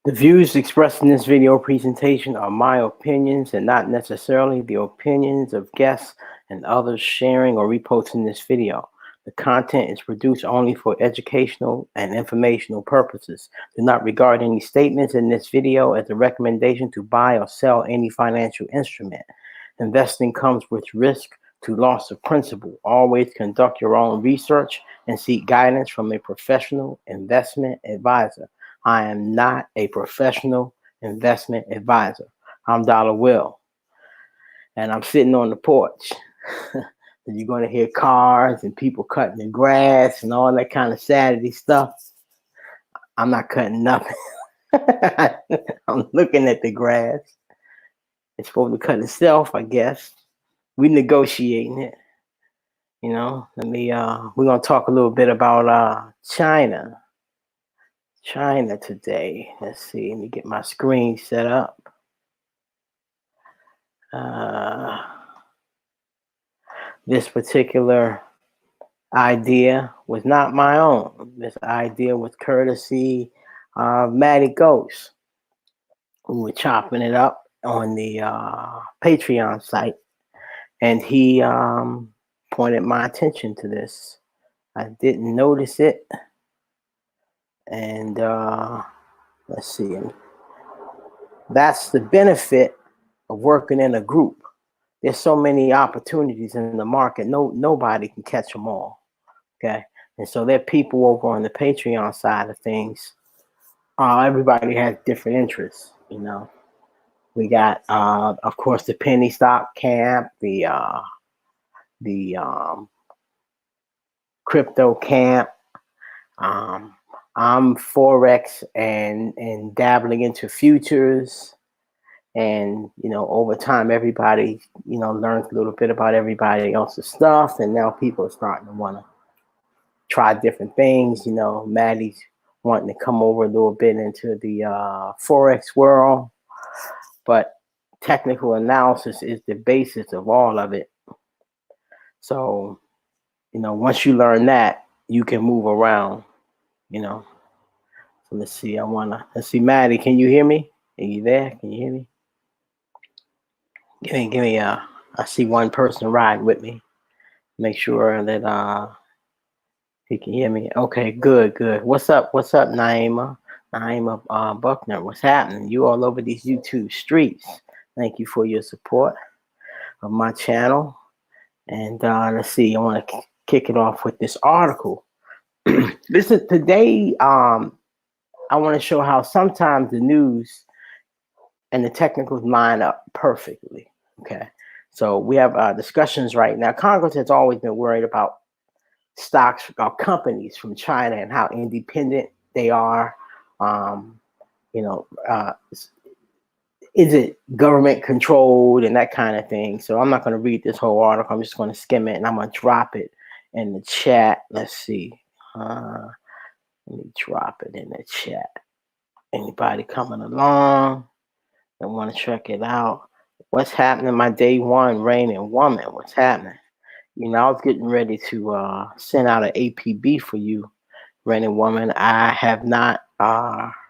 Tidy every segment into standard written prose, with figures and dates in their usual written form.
The views expressed in this video presentation are my opinions and not necessarily the opinions of guests and others sharing or reposting this video. The content is produced only for educational and informational purposes. Do not regard any statements in this video as a recommendation to buy or sell any financial instrument. Investing comes with risk to loss of principal. Always conduct your own research and seek guidance from a professional investment advisor. I am not a professional investment advisor. I'm Dollar Will, and I'm sitting on the porch. You're going to hear cars and people cutting the grass and all that kind of Saturday stuff. I'm not cutting nothing. I'm looking at the grass. It's supposed to cut itself, I guess. We negotiating it. You know, we're going to talk a little bit about China today. Let's see, let me get my screen set up. This particular idea was not my own. This idea was courtesy of Matty Ghost. We were chopping it up on the Patreon site, and he pointed my attention to this. I didn't notice it. And let's see. That's the benefit of working in a group. There's so many opportunities in the market. Nobody can catch them all. Okay. And so there are people over on the Patreon side of things. Everybody has different interests, you know. We got, of course, the penny stock camp, the crypto camp. I'm Forex and dabbling into futures. And, you know, over time, everybody, you know, learns a little bit about everybody else's stuff. And now people are starting to want to try different things. You know, Maddie's wanting to come over a little bit into the Forex world. But technical analysis is the basis of all of it. So, you know, once you learn that, you can move around, you know. So let's see. Let's see, Maddie, can you hear me? Are you there? Can you hear me? Give me I see one person ride with me. Make sure that he can hear me. Okay, good. What's up, Naima Buckner? What's happening? You all over these YouTube streets. Thank you for your support of my channel. And let's see, I want to kick it off with this article. Listen, today I want to show how sometimes the news and the technicals line up perfectly. Okay, so we have discussions right now. Congress has always been worried about stocks or companies from China and how independent they are. You know, is it government controlled and that kind of thing? So I'm not going to read this whole article. I'm just going to skim it and I'm going to drop it in the chat. Let's see. Let me drop it in the chat. Anybody coming along that want to check it out? What's happening? My day one reigning woman. What's happening? You know, I was getting ready to send out an APB for you, reigning woman. I have not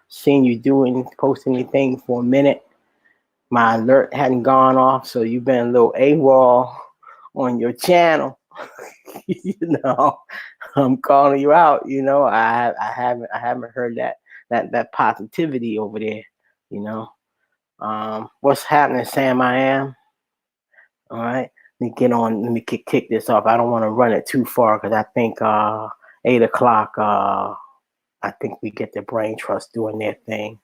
seen you post anything for a minute. My alert hadn't gone off, so you've been a little AWOL on your channel. You know, I'm calling you out. You know, I haven't heard that positivity over there. You know. What's happening, Sam? I am. All right. Let me kick this off. I don't want to run it too far because I think 8 o'clock, I think we get the Brain Trust doing their thing.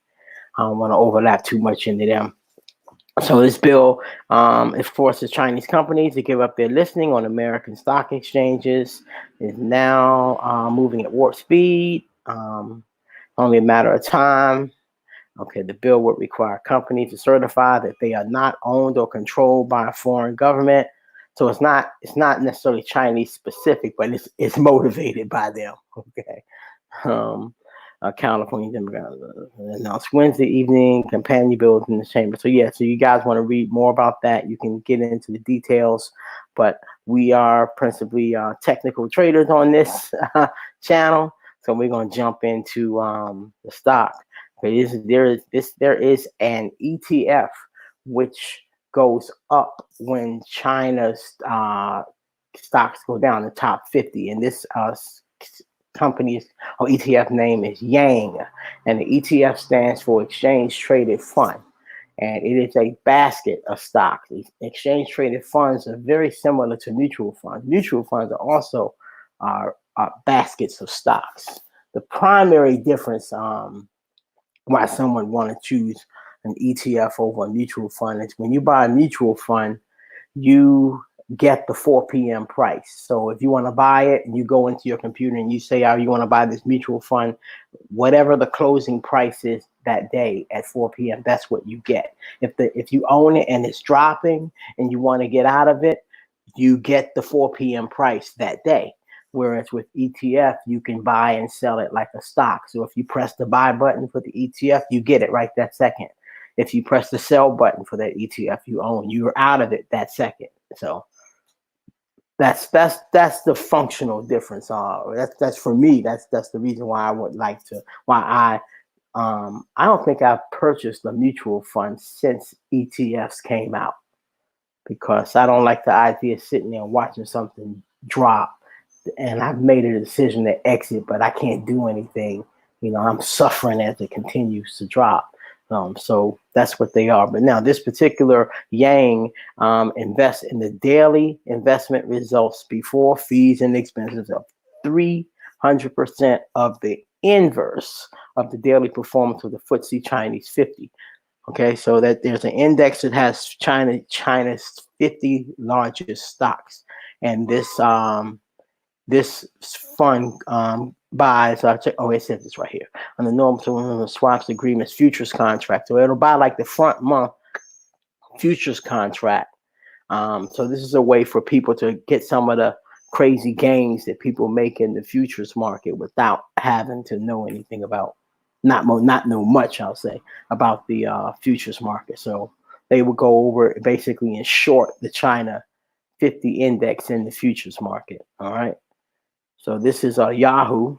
I don't want to overlap too much into them. So this bill it forces Chinese companies to give up their listing on American stock exchanges. Is now moving at warp speed. Only a matter of time. Okay, the bill would require companies to certify that they are not owned or controlled by a foreign government. So it's not necessarily Chinese specific, but it's motivated by them. Okay. California Democrats announced Wednesday evening companion bills in the chamber. So yeah, so you guys want to read more about that, you can get into the details. But we are principally technical traders on this channel. So we're going to jump into the stock. Okay, there is an ETF which goes up when China's stocks go down, the top 50, and this company's or ETF name is Yang, and the ETF stands for Exchange Traded Fund, and it is a basket of stocks. These exchange traded funds are very similar to mutual funds. Mutual funds are also baskets of stocks. The primary difference why someone want to choose an ETF over a mutual fund is when you buy a mutual fund, you get the 4 p.m. price. So if you want to buy it and you go into your computer and you say, oh, you want to buy this mutual fund, whatever the closing price is that day at 4 p.m., that's what you get. If you own it and it's dropping and you want to get out of it, you get the 4 p.m. price that day. Whereas with ETF, you can buy and sell it like a stock. So if you press the buy button for the ETF, you get it right that second. If you press the sell button for that ETF you own, you're out of it that second. So that's the functional difference. That's for me. That's the reason why I would like to. Why I don't think I've purchased a mutual fund since ETFs came out, because I don't like the idea of sitting there and watching something drop, and I've made a decision to exit, but I can't do anything. I'm suffering as it continues to drop. So that's what they are. But now this particular Yang invests in the daily investment results before fees and expenses of 300% of the inverse of the daily performance of the FTSE Chinese 50. Okay, so that there's an index that has China's 50 largest stocks, and this fund buys. It says this right here on the normal swaps agreements futures contract. So it'll buy like the front month futures contract. So this is a way for people to get some of the crazy gains that people make in the futures market without having to know anything about, not know much, I'll say, about the futures market. So they will go over basically and short the China 50 index in the futures market. All right. So this is Yahoo.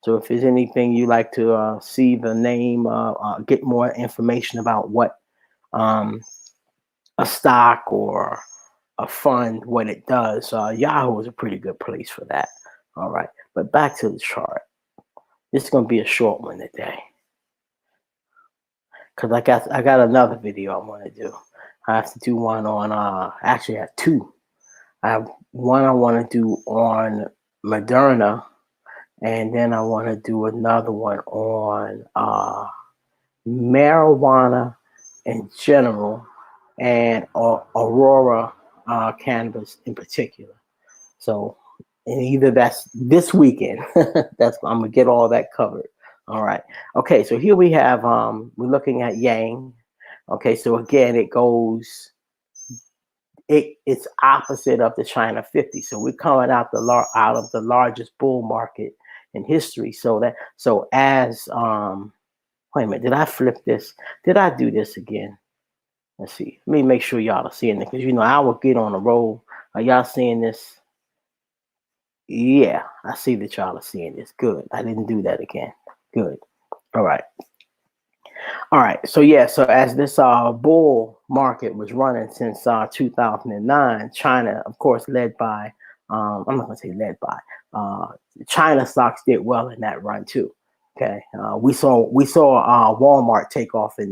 So if there's anything you like to see the name, get more information about what a stock or a fund, what it does, Yahoo is a pretty good place for that. All right, but back to the chart. This is going to be a short one today, because I got another video I want to do. I have to do one on actually I have two. I have one I want to do on Moderna, and then I want to do another one on marijuana in general, and Aurora cannabis in particular. So, and either that's this weekend. I'm gonna get all that covered. All right. Okay. So here we have we're looking at Yang. Okay. So again, it's opposite of the China 50. So we're coming out of the largest bull market in history. So as wait a minute, did I flip this? Did I do this again? Let's see. Let me make sure y'all are seeing it, because I will get on a roll. Are y'all seeing this? Yeah, I see that y'all are seeing this. Good. I didn't do that again. Good. All right. All right. So as this bull market was running since 2009, China, of course, led by I'm not gonna say led by China stocks did well in that run too. Okay, we saw Walmart take off at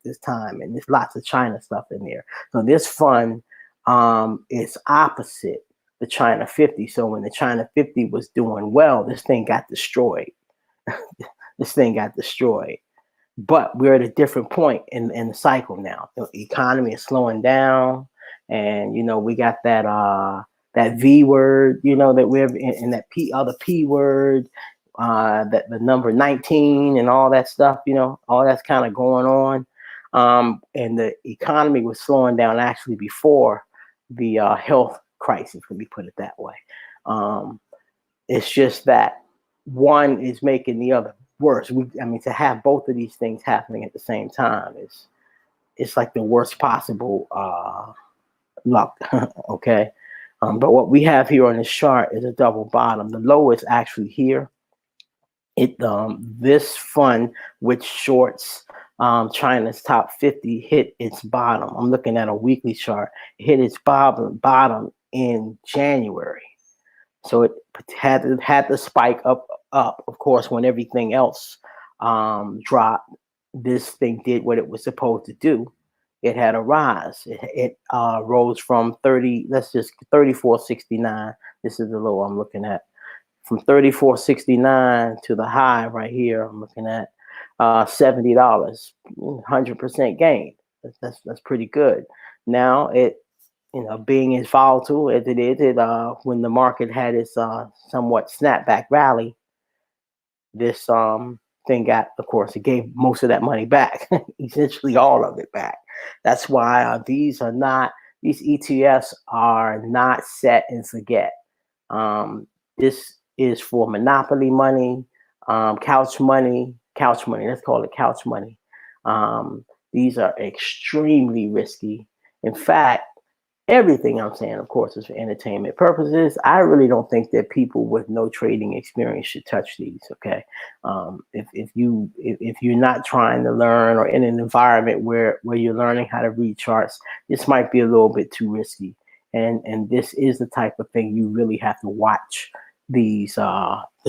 this time, and there's lots of China stuff in there. So this fund is opposite the China 50. So when the China 50 was doing well, this thing got destroyed. This thing got destroyed. But we're at a different point in the cycle now. The economy is slowing down, and we got that V word, that we're in that other P word, that the number 19 and all that stuff, all that's kind of going on. And the economy was slowing down actually before the health crisis, let me put it that way. It's just that one is making the other worse. To have both of these things happening at the same time it's like the worst possible luck. Okay. But what we have here on this chart is a double bottom. The low is actually here, This fund, which shorts China's top 50, hit its bottom. I'm looking at a weekly chart. It hit its bottom in January. So it had to spike up. Of course, when everything else dropped, this thing did what it was supposed to do. It had a rise. It rose from 34.69. This is the low I'm looking at. From 34.69 to the high right here, I'm looking at $70, 100% gain. That's pretty good. Now being as volatile as it is, when the market had its somewhat snapback rally, this thing got, of course, it gave most of that money back, essentially all of it back. That's why these ETFs are not set and forget. This is for monopoly money, couch money. Let's call it couch money. These are extremely risky. In fact, everything I'm saying, of course, is for entertainment purposes. I really don't think that people with no trading experience should touch these. Okay, if you're not trying to learn or in an environment where you're learning how to read charts, this might be a little bit too risky. And this is the type of thing you really have to watch the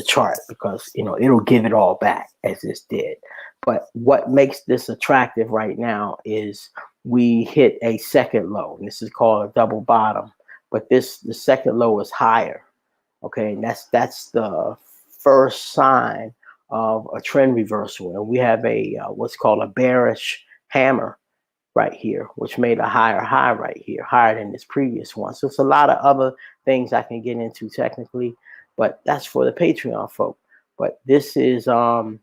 chart, because it'll give it all back as this did. But what makes this attractive right now is we hit a second low. This is called a double bottom, but the second low is higher. Okay, and that's the first sign of a trend reversal, and we have a what's called a bearish hammer right here, which made a higher high right here, higher than this previous one. So it's a lot of other things I can get into technically, but that's for the Patreon folk. But this is a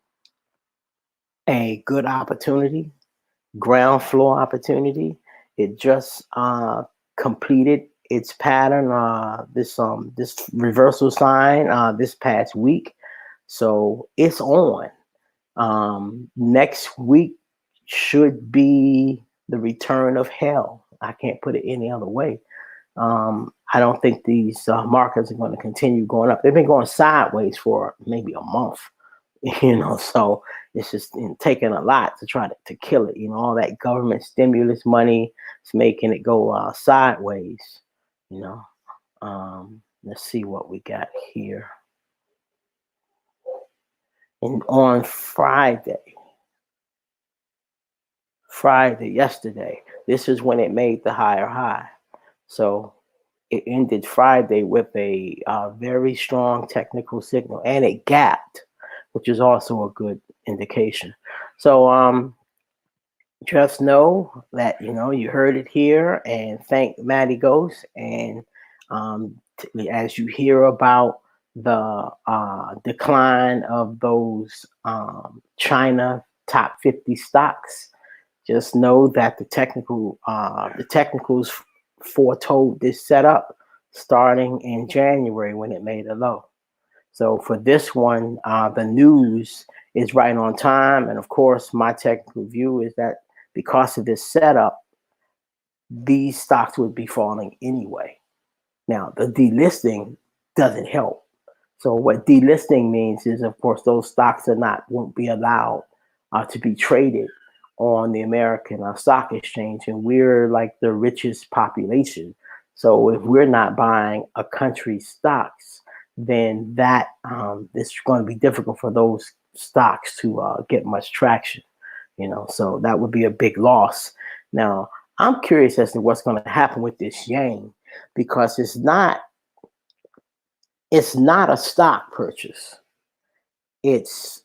good opportunity, ground floor opportunity. It just completed its pattern, this reversal sign this past week. So it's on. Next week should be the return of hell. I can't put it any other way. I don't think these markets are going to continue going up. They've been going sideways for maybe a month, so it's just taking a lot to try to kill it. All that government stimulus money is making it go sideways. Let's see what we got here. And on yesterday, this is when it made the higher high. So it ended Friday with a very strong technical signal, and it gapped, which is also a good indication. So just know that you heard it here, and thank Matty Ghost. And as you hear about the decline of those China top 50 stocks, just know that the technicals foretold this setup starting in January when it made a low. So for this one, the news is right on time. And of course, my technical view is that because of this setup, these stocks would be falling anyway. Now, the delisting doesn't help. So what delisting means is, of course, those stocks won't be allowed to be traded on the American stock exchange, and we're like the richest population. So if we're not buying a country's stocks, then that it's going to be difficult for those stocks to get much traction. So that would be a big loss. Now, I'm curious as to what's going to happen with this yang, because it's not a stock purchase. It's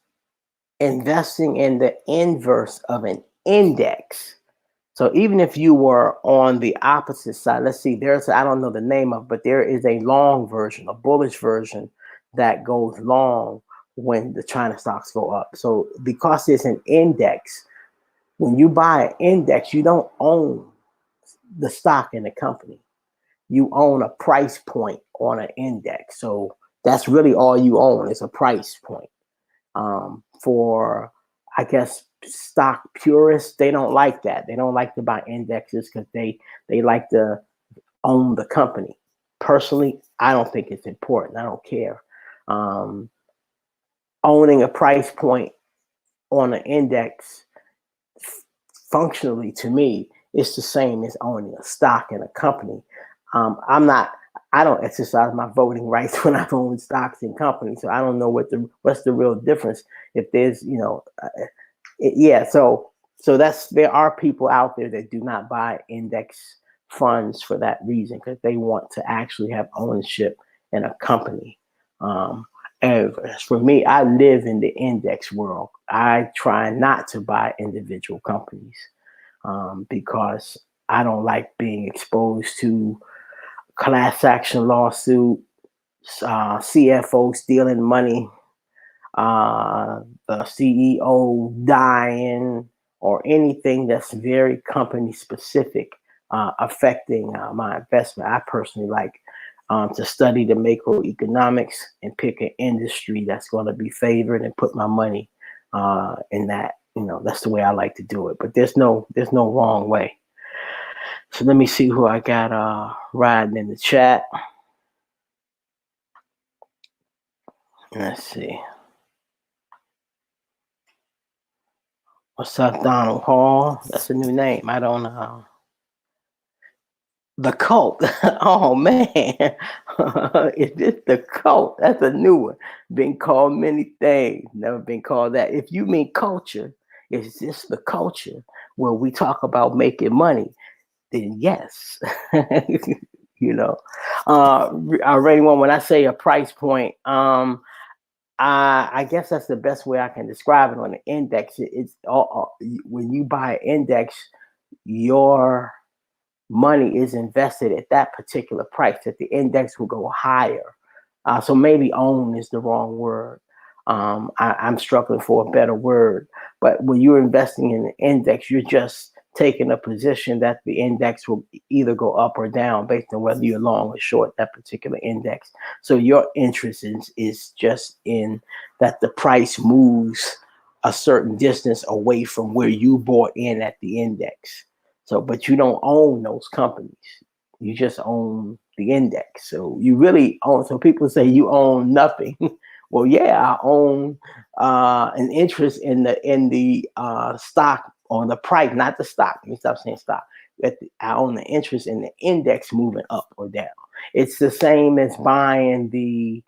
investing in the inverse of an index. So even if you were on the opposite side, let's see, I don't know the name of, but there is a long version, a bullish version that goes long when the China stocks go up. So because it's an index, when you buy an index, you don't own the stock in the company. You own a price point on an index. So that's really all you own is a price point. For, I guess, stock purists, they don't like that. They don't like to buy indexes because they like to own the company. Personally, I don't think it's important. I don't care. owning a price point on an index, functionally to me, it's the same as owning a stock in a company. I don't exercise my voting rights when I own stocks in companies, so I don't know what's the real difference. If there's, yeah. So there are people out there that do not buy index funds for that reason, because they want to actually have ownership in a company. Um, and as for me, I live in the index world. I try not to buy individual companies, because I don't like being exposed to class action lawsuit, CFO stealing money, the CEO dying, or anything that's very company specific, affecting my investment. I personally like to study the macroeconomics and pick an industry that's going to be favored and put my money in that. That's the way I like to do it. But there's no wrong way. So let me see who I got riding in the chat. Let's see. What's up, Donald Hall? That's a new name. I don't know. The cult. Oh man. Is this the cult? That's a new one. Been called many things. Never been called that. If you mean culture, is this the culture where we talk about making money? Then yes. you know. I already want when I say a price point, I guess that's the best way I can describe it on the index. It's all when you buy an index, your money is invested at that particular price, that the index will go higher. So maybe own is the wrong word. I'm struggling for a better word. But when you're investing in the index, you're just taking a position that the index will either go up or down based on whether you're long or short that particular index. So your interest is just in that the price moves a certain distance away from where you bought in at the index. So, but you don't own those companies. You just own the index. So you really own. So people say you own nothing. Well, yeah, I own an interest in the stock, on the price, not the stock. Let me stop saying stock. I own the interest in the index moving up or down. It's the same as buying the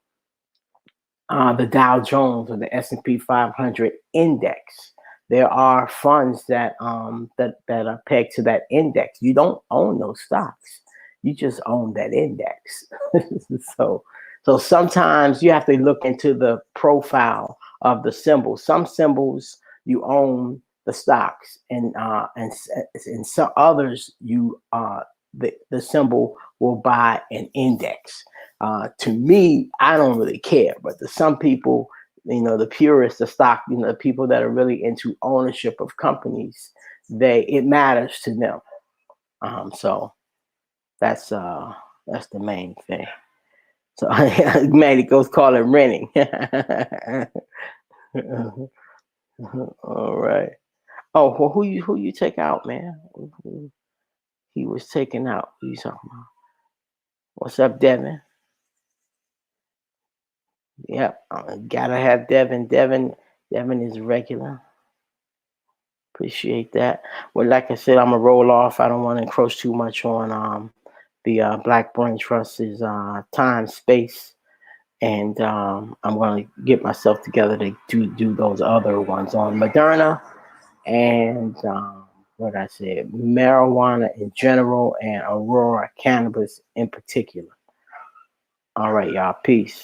Dow Jones or the S&P 500 index. There are funds that are pegged to that index. You don't own those stocks. You just own that index. so so sometimes you have to look into the profile of the symbol. Some symbols you own the stocks, and some others the symbol will buy an index. To me, I don't really care, but to some people, the purists, the stock, the people that are really into ownership of companies, it matters to them. So that's the main thing. So man, it goes call it renting. All right. Oh, well, who you take out, man? He was taken out. Who you talking about? What's up, Devin? Yep, gotta have Devin. Devin is regular. Appreciate that. Well, like I said, I'm gonna roll off. I don't want to encroach too much on the Black Brain Trust's time, space, and I'm gonna get myself together to do those other ones on Moderna and what I said, marijuana in general, and Aurora cannabis in particular. All right, y'all. Peace.